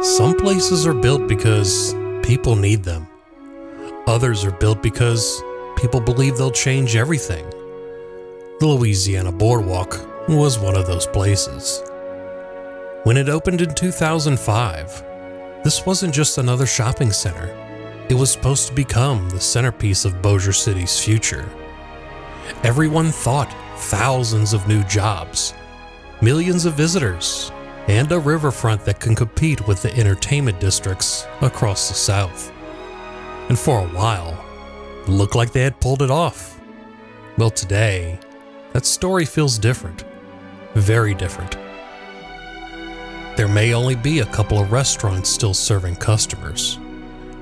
Some places are built because people need them. Others are built because people believe they'll change everything. The Louisiana boardwalk was one of those places. When it opened in 2005, this wasn't just another shopping center. It was supposed to become the centerpiece of Bossier City's future. Everyone thought thousands of new jobs, millions of visitors, and a riverfront that can compete with the entertainment districts across the South. And for a while, it looked like they had pulled it off. Well, today, that story feels different. Very different. There may only be a couple of restaurants still serving customers.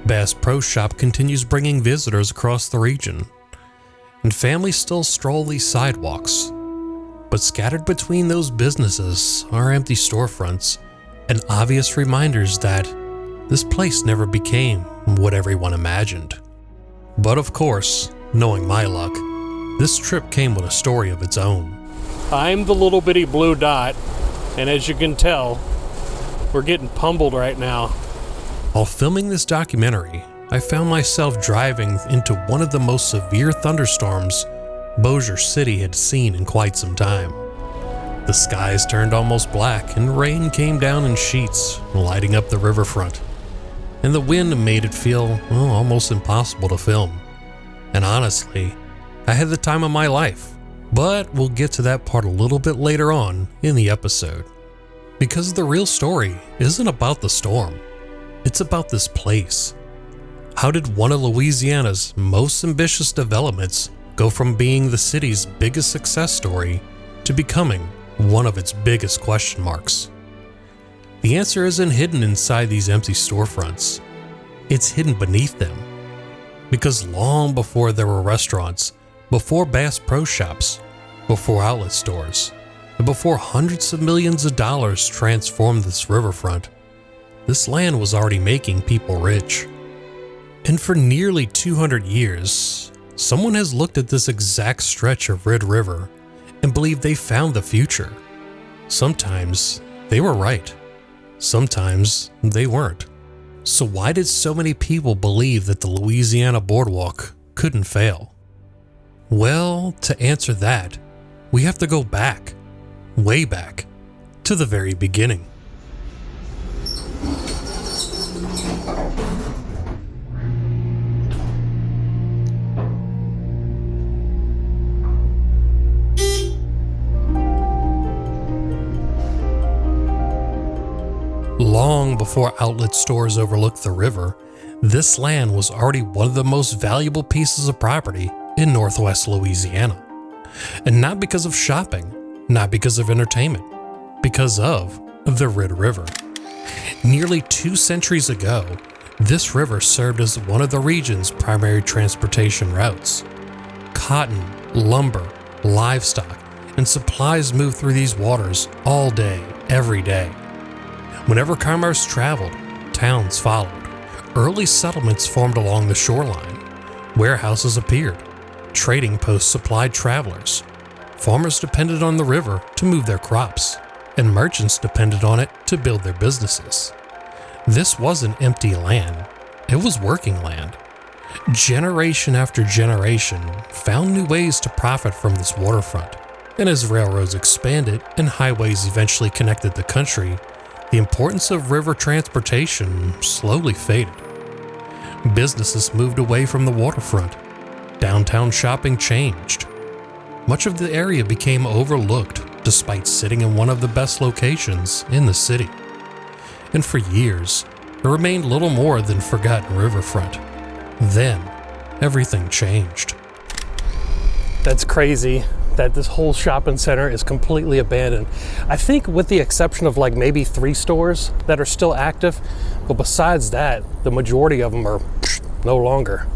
Bass Pro Shop continues bringing visitors across the region, and families still stroll these sidewalks. But scattered between those businesses are empty storefronts and obvious reminders that this place never became what everyone imagined. But of course, knowing my luck, this trip came with a story of its own. I'm the little bitty blue dot, and as you can tell, we're getting pummeled right now. While filming this documentary, I found myself driving into one of the most severe thunderstorms Bossier City had seen in quite some time. The skies turned almost black and rain came down in sheets, lighting up the riverfront. And the wind made it feel almost impossible to film. And honestly, I had the time of my life. But we'll get to that part a little bit later on in the episode. Because the real story isn't about the storm. It's about this place. How did one of Louisiana's most ambitious developments go from being the city's biggest success story to becoming one of its biggest question marks? The answer isn't hidden inside these empty storefronts. It's hidden beneath them. Because long before there were restaurants, before Bass Pro Shops, before outlet stores, and before hundreds of millions of dollars transformed this riverfront, this land was already making people rich. And for nearly 200 years, someone has looked at this exact stretch of Red River and believed they found the future. Sometimes they were right. Sometimes they weren't. So why did so many people believe that the Louisiana boardwalk couldn't fail? Well, to answer that, we have to go back, way back, to the very beginning. Long before outlet stores overlooked the river, this land was already one of the most valuable pieces of property in Northwest Louisiana. And not because of shopping, not because of entertainment, because of the Red River. Nearly 2 centuries ago, this river served as one of the region's primary transportation routes. Cotton, lumber, livestock, and supplies moved through these waters all day, every day. Whenever commerce traveled, towns followed. Early settlements formed along the shoreline. Warehouses appeared. Trading posts supplied travelers. Farmers depended on the river to move their crops, and merchants depended on it to build their businesses. This wasn't empty land. It was working land. Generation after generation found new ways to profit from this waterfront. And as railroads expanded and highways eventually connected the country, the importance of river transportation slowly faded. Businesses moved away from the waterfront. Downtown shopping changed. Much of the area became overlooked despite sitting in one of the best locations in the city. And for years, it remained little more than forgotten riverfront. Then, everything changed. That's crazy that this whole shopping center is completely abandoned. I think with the exception of like maybe 3 stores that are still active, but besides that, the majority of them are no longer.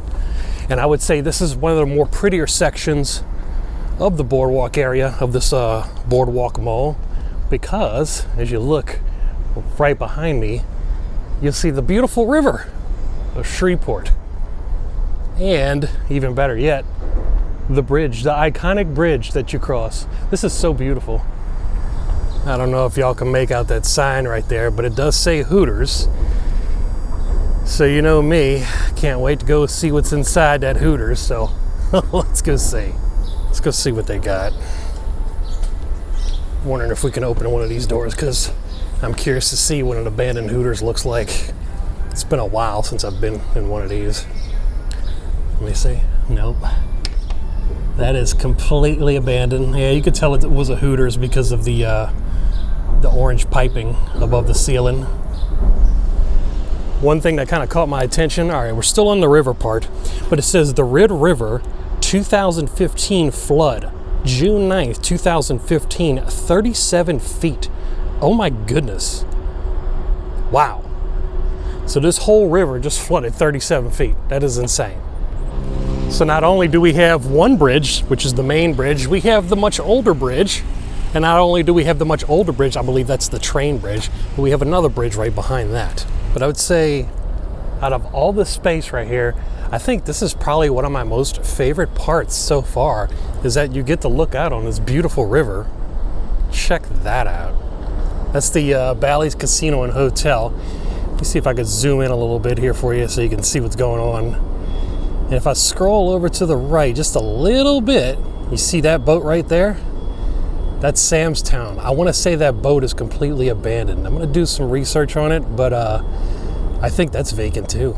And I would say this is one of the more prettier sections of the boardwalk area of this boardwalk mall, because as you look right behind me, you'll see the beautiful river of Shreveport. And even better yet, the bridge, the iconic bridge that you cross. This is so beautiful. I don't know if y'all can make out that sign right there, but it does say Hooters. So you know me, can't wait to go see what's inside that Hooters. So let's go see. Let's go see what they got. Wondering if we can open one of these doors because I'm curious to see what an abandoned Hooters looks like. It's been a while since I've been in one of these. Let me see. Nope. That is completely abandoned. Yeah, you could tell it was a Hooters because of the orange piping above the ceiling. One thing that kind of caught my attention, all right, we're still on the river part, but it says the Red River 2015 flood, June 9th, 2015, 37 feet. Oh my goodness. Wow. So this whole river just flooded 37 feet. That is insane. So not only do we have one bridge, which is the main bridge, we have the much older bridge. And not only do we have the much older bridge, I believe that's the train bridge, but we have another bridge right behind that. But I would say out of all this space right here, I think this is probably one of my most favorite parts so far, is that you get to look out on this beautiful river. Check that out. That's the Bally's Casino and Hotel. Let me see if I could zoom in a little bit here for you so you can see what's going on. And if I scroll over to the right just a little bit, you see that boat right there? That's Sam's Town. I want to say that boat is completely abandoned. I'm going to do some research on it, but I think that's vacant too.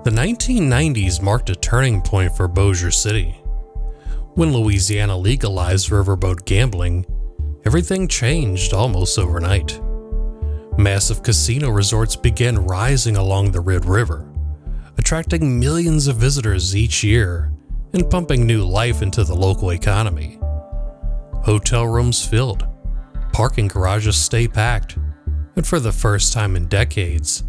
The 1990s marked a turning point for Bossier City. When Louisiana legalized riverboat gambling, everything changed almost overnight. Massive casino resorts began rising along the Red River, attracting millions of visitors each year and pumping new life into the local economy. Hotel rooms filled, parking garages stay packed, and for the first time in decades,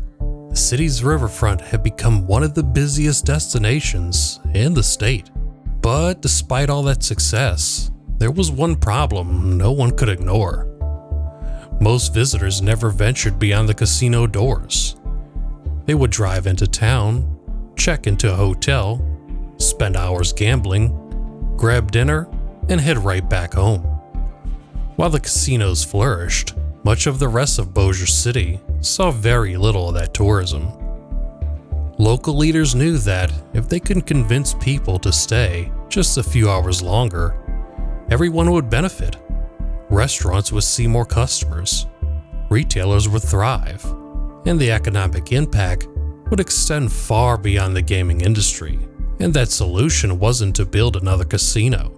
the city's riverfront had become one of the busiest destinations in the state. But despite all that success, there was one problem no one could ignore. Most visitors never ventured beyond the casino doors. They would drive into town, check into a hotel, spend hours gambling, grab dinner, and head right back home. While the casinos flourished, much of the rest of Bossier City saw very little of that tourism. Local leaders knew that if they could convince people to stay just a few hours longer, everyone would benefit. Restaurants would see more customers, retailers would thrive, and the economic impact would extend far beyond the gaming industry. And that solution wasn't to build another casino.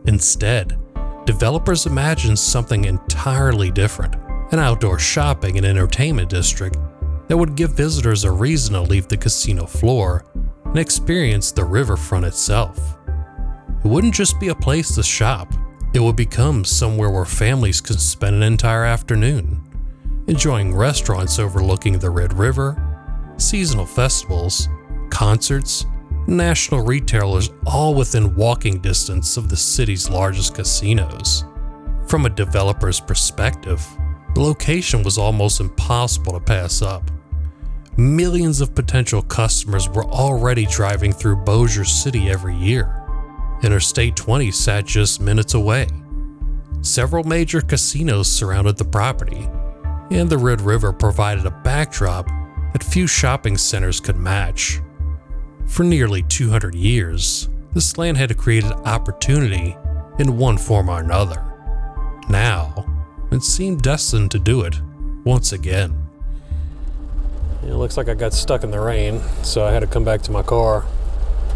Instead, developers imagined something entirely different, an outdoor shopping and entertainment district that would give visitors a reason to leave the casino floor and experience the riverfront itself. It wouldn't just be a place to shop, it would become somewhere where families could spend an entire afternoon, enjoying restaurants overlooking the Red River, seasonal festivals, concerts, national retailers all within walking distance of the city's largest casinos. From a developer's perspective, the location was almost impossible to pass up. Millions of potential customers were already driving through Bossier City every year. Interstate 20 sat just minutes away. Several major casinos surrounded the property, and the Red River provided a backdrop that few shopping centers could match. For nearly 200 years, this land had created opportunity in one form or another. Now, it seemed destined to do it once again. It looks like I got stuck in the rain, so I had to come back to my car.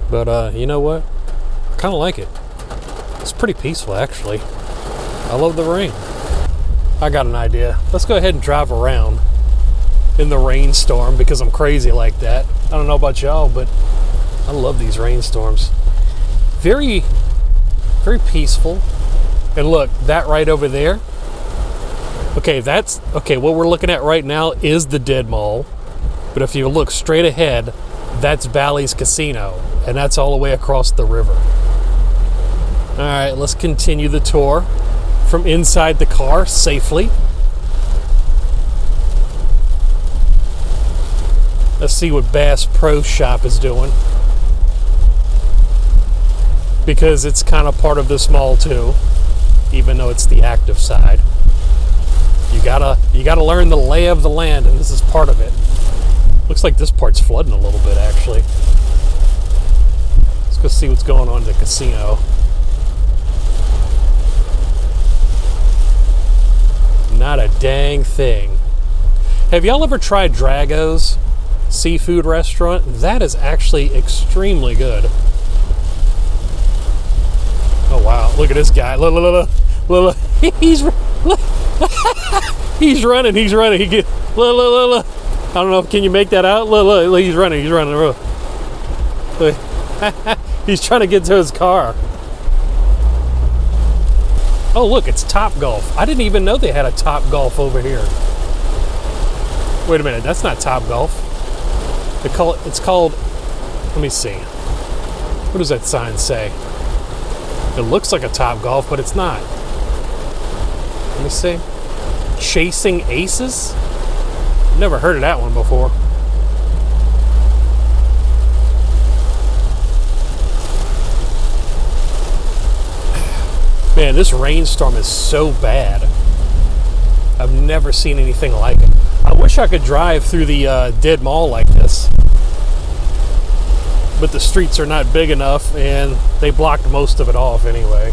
But you know what? I kind of like it. It's pretty peaceful, actually. I love the rain. I got an idea. Let's go ahead and drive around in the rainstorm because I'm crazy like that. I don't know about y'all, but I love these rainstorms. Very, very peaceful. And look, that right over there. Okay, what we're looking at right now is the Dead Mall. But if you look straight ahead, that's Bally's Casino, and that's all the way across the river. All right, let's continue the tour from inside the car safely. Let's see what Bass Pro Shop is doing, because it's kind of part of this mall too. even though it's the active side. You gotta learn the lay of the land, and this is part of it. Looks like this part's flooding a little bit, actually. Let's go see what's going on at the casino. Not a dang thing. Have y'all ever tried Drago's seafood restaurant? That is actually extremely good. Oh wow, look at this guy. Look. He's he's running. He look. I don't know, can you make that out? Look, he's running. Look. He's trying to get to his car. Oh look, it's Top Golf. I didn't even know they had a Top Golf over here. Wait a minute, that's not Top Golf. It's called, let me see. What does that sign say? It looks like a Top Golf, but it's not. Let me see. Chasing Aces? Never heard of that one before. Man, this rainstorm is so bad. I've never seen anything like it. I wish I could drive through the dead mall like this. But the streets are not big enough, and they blocked most of it off anyway.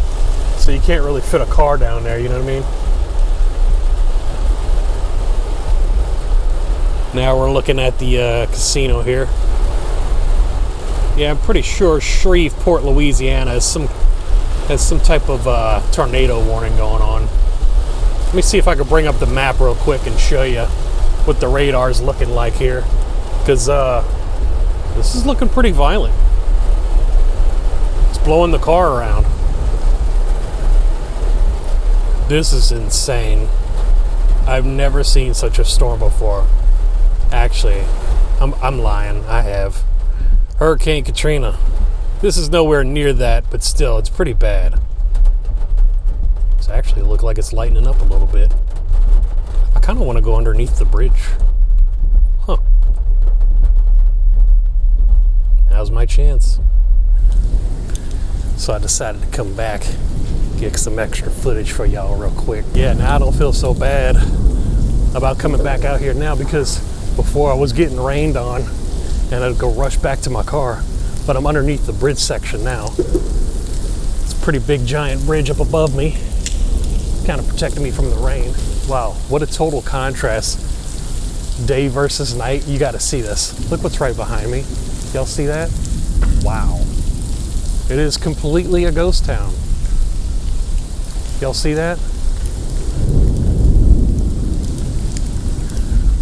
So you can't really fit a car down there, you know what I mean? Now we're looking at the casino here. Yeah, I'm pretty sure Shreveport, Louisiana has some type of tornado warning going on. Let me see if I can bring up the map real quick and show you what the radar is looking like here. Because this is looking pretty violent. It's blowing the car around. This is insane. I've never seen such a storm before. Actually, I'm lying. I have. Hurricane Katrina. This is nowhere near that, but still, it's pretty bad. It's actually look like it's lightening up a little bit. I kind of want to go underneath the bridge. Huh. Now's my chance. So I decided to come back, get some extra footage for y'all real quick. Yeah, now I don't feel so bad about coming back out here now, because before I was getting rained on and I'd go rush back to my car. But I'm underneath the bridge section now. It's a pretty big giant bridge up above me, kind of protecting me from the rain. Wow, what a total contrast. Day versus night. You gotta see this. Look what's right behind me. Y'all see that? Wow. It is completely a ghost town. Y'all see that?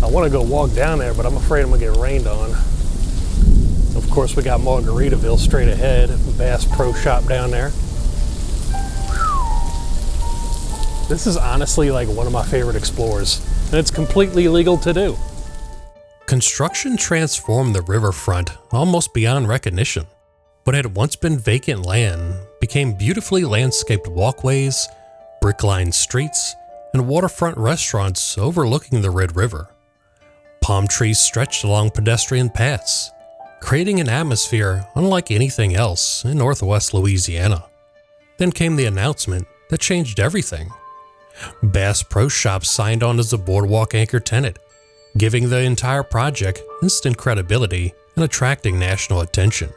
I want to go walk down there, but I'm afraid I'm gonna get rained on. Of course, we got Margaritaville straight ahead, Bass Pro Shop down there. This is honestly like one of my favorite explores, and it's completely legal to do. Construction transformed the riverfront almost beyond recognition. What had once been vacant land became beautifully landscaped walkways, brick-lined streets, and waterfront restaurants overlooking the Red River. Palm trees stretched along pedestrian paths, creating an atmosphere unlike anything else in Northwest Louisiana. Then came the announcement that changed everything. Bass Pro Shop signed on as a boardwalk anchor tenant, giving the entire project instant credibility and attracting national attention.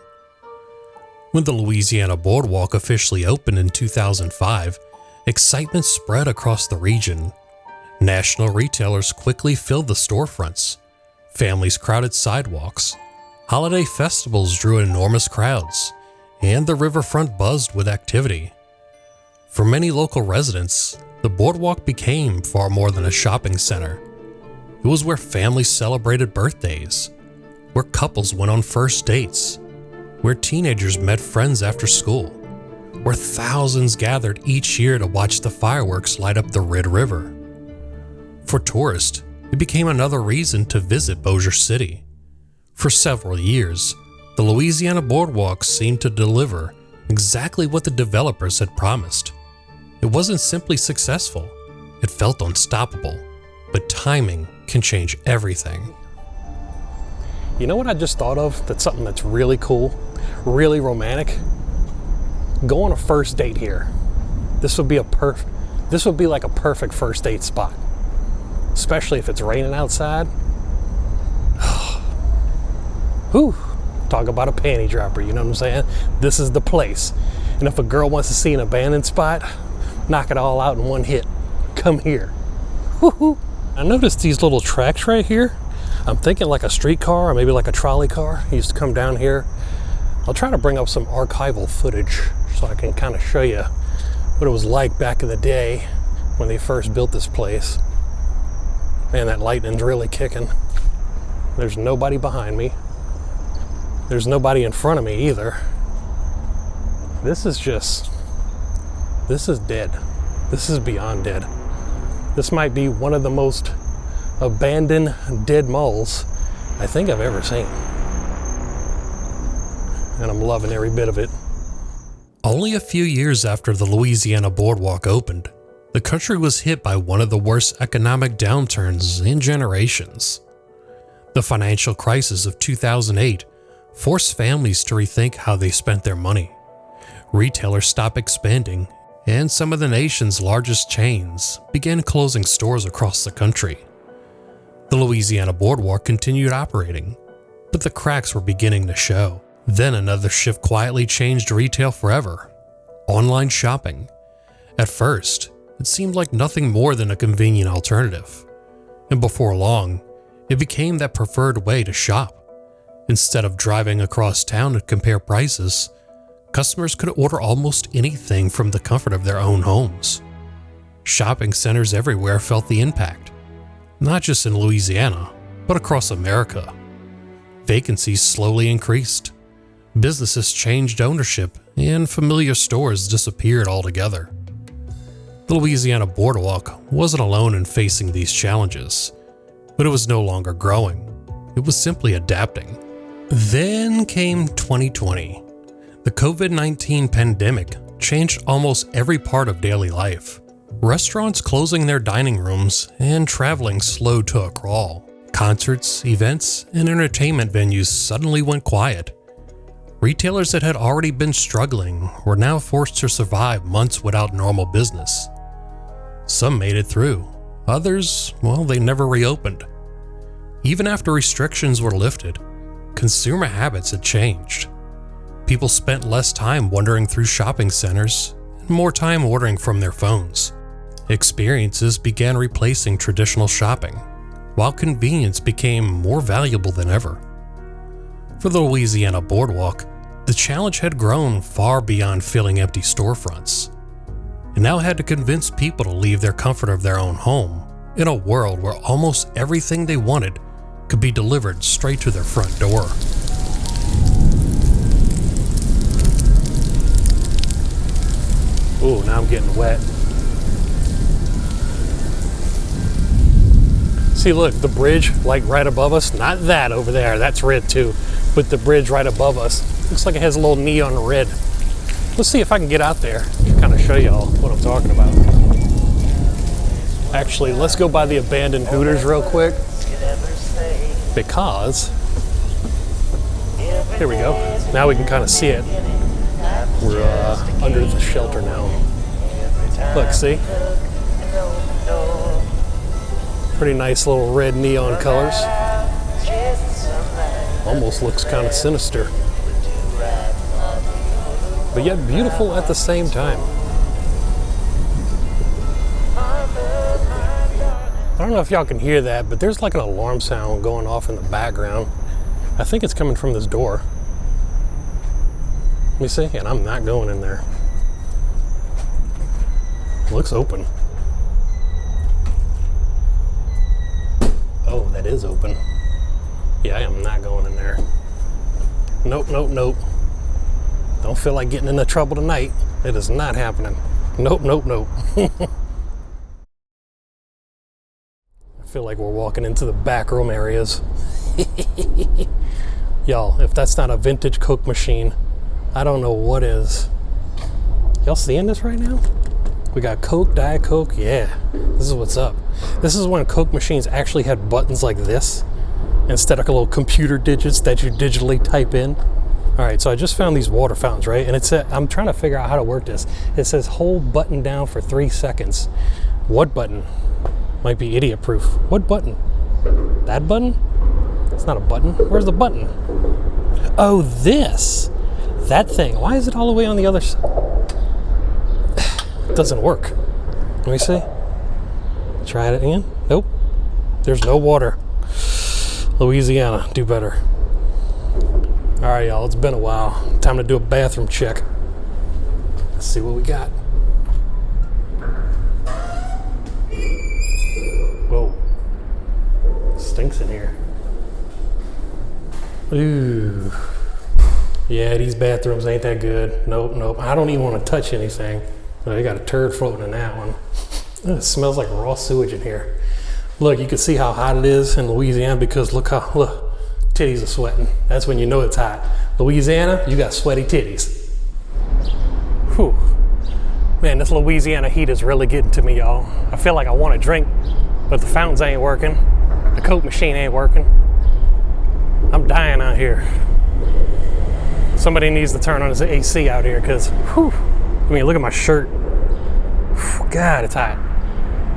When the Louisiana Boardwalk officially opened in 2005, excitement spread across the region. National retailers quickly filled the storefronts. Families crowded sidewalks. Holiday festivals drew enormous crowds, and the riverfront buzzed with activity. For many local residents, the boardwalk became far more than a shopping center. It was where families celebrated birthdays, where couples went on first dates, where teenagers met friends after school, where thousands gathered each year to watch the fireworks light up the Red River. For tourists, it became another reason to visit Bossier City. For several years, the Louisiana Boardwalk seemed to deliver exactly what the developers had promised. It wasn't simply successful, it felt unstoppable, but timing can change everything. You know what I just thought of? That's something that's really cool, really romantic. Go on a first date here. This would be a perfect, This would be like a perfect first date spot, especially if it's raining outside. Whew, talk about a panty dropper, you know what I'm saying? This is the place. And if a girl wants to see an abandoned spot, knock it all out in one hit. Come here. Woo-hoo. I noticed these little tracks right here. I'm thinking like a streetcar or maybe like a trolley car. He used to come down here. I'll try to bring up some archival footage so I can kind of show you what it was like back in the day when they first built this place. Man, that lightning's really kicking. There's nobody behind me. There's nobody in front of me either. This is dead. This is beyond dead. This might be one of the most abandoned dead malls I think I've ever seen. And I'm loving every bit of it. Only a few years after the Louisiana boardwalk opened, the country was hit by one of the worst economic downturns in generations. The financial crisis of 2008 forced families to rethink how they spent their money. Retailers stopped expanding, and some of the nation's largest chains began closing stores across the country. The Louisiana boardwalk continued operating, but the cracks were beginning to show. Then another shift quietly changed retail forever: online shopping. At first, it seemed like nothing more than a convenient alternative, and before long, it became that preferred way to shop. Instead of driving across town to compare prices, customers could order almost anything from the comfort of their own homes. Shopping centers everywhere felt the impact, not just in Louisiana, but across America. Vacancies slowly increased. Businesses changed ownership, and familiar stores disappeared altogether. The Louisiana boardwalk wasn't alone in facing these challenges, but it was no longer growing. It was simply adapting. Then came 2020. The COVID-19 pandemic changed almost every part of daily life. Restaurants closing their dining rooms and traveling slowed to a crawl. Concerts, events, and entertainment venues suddenly went quiet. Retailers that had already been struggling were now forced to survive months without normal business. Some made it through. Others, well, they never reopened. Even after restrictions were lifted, consumer habits had changed. People spent less time wandering through shopping centers and more time ordering from their phones. Experiences began replacing traditional shopping, while convenience became more valuable than ever. For the Louisiana boardwalk, the challenge had grown far beyond filling empty storefronts. It now had to convince people to leave their comfort of their own home in a world where almost everything they wanted could be delivered straight to their front door. Ooh, now I'm getting wet. See, look, the bridge, like right above us, not that over there, that's red too, but the bridge right above us, looks like it has a little neon red. Let's see if I can get out there to kind of show y'all what I'm talking about. Actually, let's go by the abandoned Hooters real quick, because, here we go, now we can kind of see it. We're under the shelter now. Look, see? Pretty nice little red neon colors. Almost looks kind of sinister, but yet beautiful at the same time. I don't know if y'all can hear that, but there's like an alarm sound going off in the background. I think it's coming from this door. Let me see, and I'm not going in there. Looks open. Oh, that is open. Yeah, I am not going in there. Nope, nope, nope. Don't feel like getting into trouble tonight. It is not happening. Nope, nope, nope. I feel like we're walking into the back room areas. Y'all, if that's not a vintage Coke machine, I don't know what is. Y'all seeing this right now? We got Coke, Diet Coke, yeah. This is what's up. This is when Coke machines actually had buttons like this, instead of little computer digits that you digitally type in. All right, so I just found these water fountains, right? And I'm trying to figure out how to work this. It says hold button down for 3 seconds. What button? Might be idiot proof. What button? That button? It's not a button. Where's the button? Oh, this. That thing. Why is it all the way on the other side? It doesn't work. Let me see. Try it again. Nope. There's no water. Louisiana, do better. All right, y'all, it's been a while. Time to do a bathroom check. Let's see what we got. Whoa. Stinks in here. Ooh. Yeah, these bathrooms ain't that good. Nope. I don't even want to touch anything. Oh, they got a turd floating in that one. It smells like raw sewage in here. Look, you can see how hot it is in Louisiana because look, titties are sweating. That's when you know it's hot. Louisiana, you got sweaty titties. Whew. Man, this Louisiana heat is really getting to me, y'all. I feel like I want to drink, but the fountains ain't working. The Coke machine ain't working. I'm dying out here. Somebody needs to turn on his AC out here because, whew. I mean, look at my shirt. Whew, God, it's hot.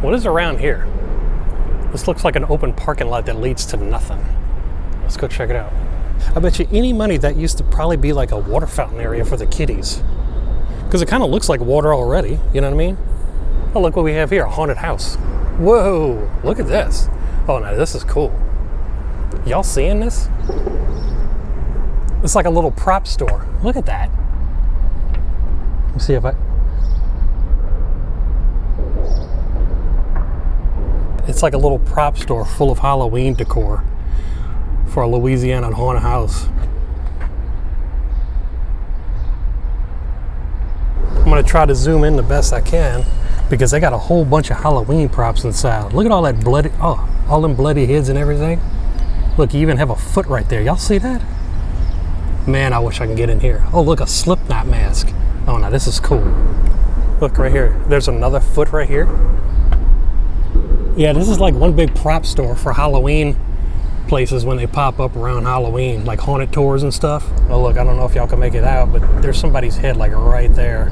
What is around here? This looks like an open parking lot that leads to nothing. Let's go check it out. I bet you any money that used to probably be like a water fountain area for the kiddies. Because it kind of looks like water already, you know what I mean? Oh, look what we have here, a haunted house. Whoa, look at this. Oh, now this is cool. Y'all seeing this? It's like a little prop store. Look at that. Let me see if It's like a little prop store full of Halloween decor for a Louisiana haunted house. I'm gonna try to zoom in the best I can because they got a whole bunch of Halloween props inside. Look at all that bloody, all them bloody heads and everything. Look, you even have a foot right there. Y'all see that? Man, I wish I can get in here. Oh, look, a Slipknot mask. Oh, now this is cool. Look right here. There's another foot right here. Yeah, this is like one big prop store for Halloween places when they pop up around Halloween, like haunted tours and stuff. Oh, look, I don't know if y'all can make it out, but there's somebody's head like right there.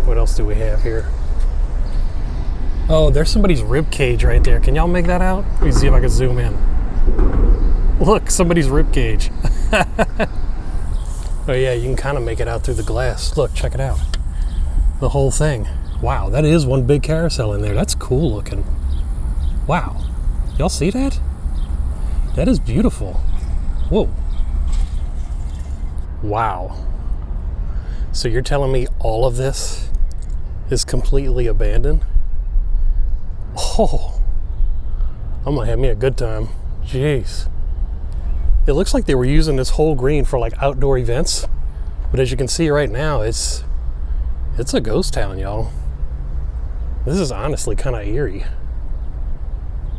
What else do we have here? Oh, there's somebody's rib cage right there. Can y'all make that out? Let me see if I can zoom in. Look, somebody's rib cage. Oh yeah, you can kind of make it out through the glass. Look, check it out. The whole thing. Wow, that is one big carousel in there. That's cool looking. Wow. Y'all see that? That is beautiful. Whoa. Wow. So you're telling me all of this is completely abandoned? Oh, I'm gonna have me a good time. Jeez. It looks like they were using this whole green for like outdoor events, but as you can see right now, it's a ghost town, y'all. This is honestly kind of eerie.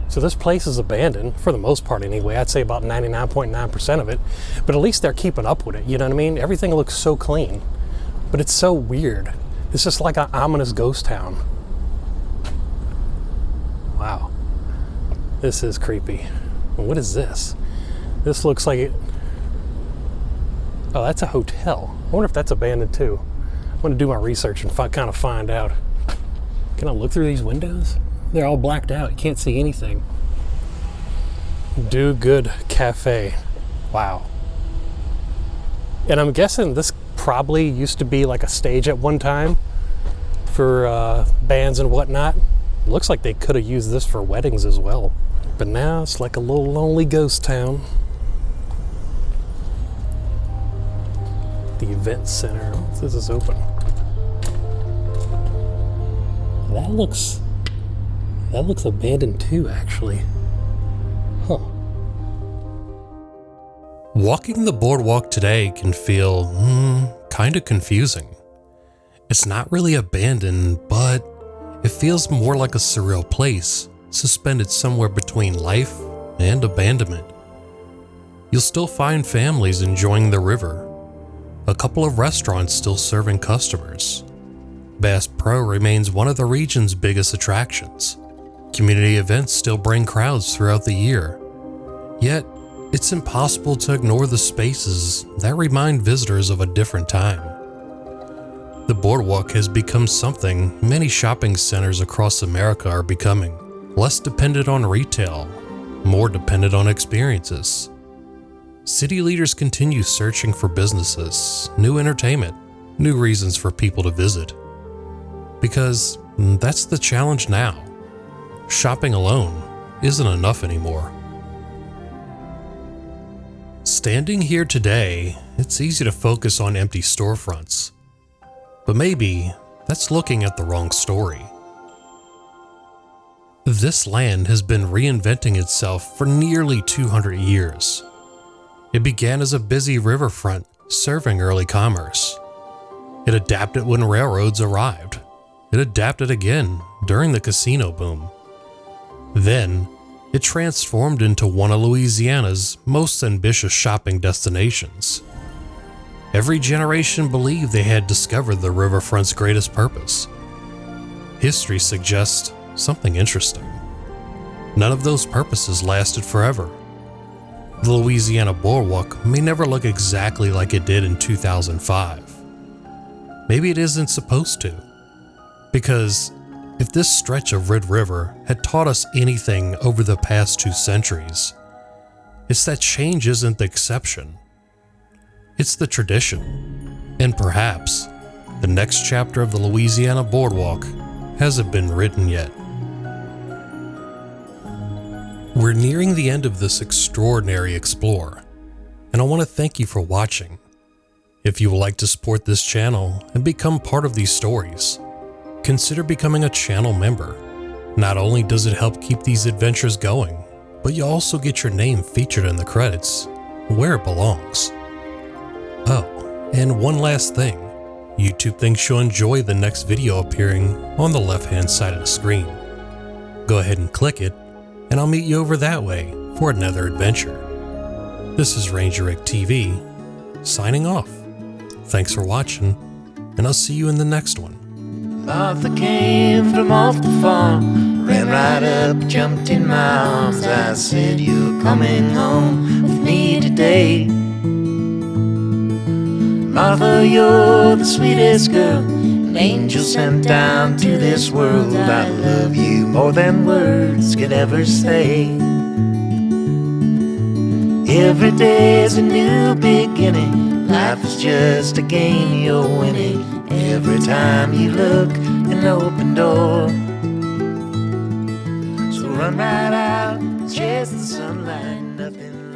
So this place is abandoned, for the most part anyway. I'd say about 99.9% of it, but at least they're keeping up with it, you know what I mean? Everything looks so clean, but it's so weird. It's just like an ominous ghost town. Wow. This is creepy. What is this? This looks like it... Oh, that's a hotel. I wonder if that's abandoned too. I'm gonna do my research and kind of find out. Can I look through these windows? They're all blacked out. You can't see anything. Do Good Cafe. Wow. And I'm guessing this probably used to be like a stage at one time for bands and whatnot. Looks like they could have used this for weddings as well. But now it's like a little lonely ghost town. The event center. This is open. That looks abandoned too, actually. Huh. Walking the boardwalk today can feel kind of confusing. It's not really abandoned, but it feels more like a surreal place, suspended somewhere between life and abandonment. You'll still find families enjoying the river, a couple of restaurants still serving customers. Bass Pro remains one of the region's biggest attractions. Community events still bring crowds throughout the year. Yet, it's impossible to ignore the spaces that remind visitors of a different time. The boardwalk has become something many shopping centers across America are becoming, less dependent on retail, more dependent on experiences. City leaders continue searching for businesses, new entertainment, new reasons for people to visit. Because that's the challenge now. Shopping alone isn't enough anymore. Standing here today, it's easy to focus on empty storefronts. But maybe that's looking at the wrong story. This land has been reinventing itself for nearly 200 years. It began as a busy riverfront serving early commerce. It adapted when railroads arrived. It adapted again during the casino boom. Then, it transformed into one of Louisiana's most ambitious shopping destinations. Every generation believed they had discovered the riverfront's greatest purpose. History suggests something interesting. None of those purposes lasted forever. The Louisiana boardwalk may never look exactly like it did in 2005. Maybe it isn't supposed to. Because if this stretch of Red River had taught us anything over the past 2 centuries, it's that change isn't the exception. It's the tradition. And perhaps the next chapter of the Louisiana boardwalk hasn't been written yet. We're nearing the end of this extraordinary explore, and I want to thank you for watching. If you would like to support this channel and become part of these stories, consider becoming a channel member. Not only does it help keep these adventures going, but you also get your name featured in the credits, where it belongs. Oh, and one last thing. YouTube thinks you'll enjoy the next video appearing on the left-hand side of the screen. Go ahead and click it, and I'll meet you over that way for another adventure. This is RangerRickTV, signing off. Thanks for watching, and I'll see you in the next one. Martha came from off the farm, ran right up, jumped in my arms. I said, "You're coming home with me today." Martha, you're the sweetest girl, an angel sent down to this world. I love you more than words could ever say. Every day's a new beginning, life is just a game you're winning. Every time you look, an open door. So run right out, chase the sunlight, nothing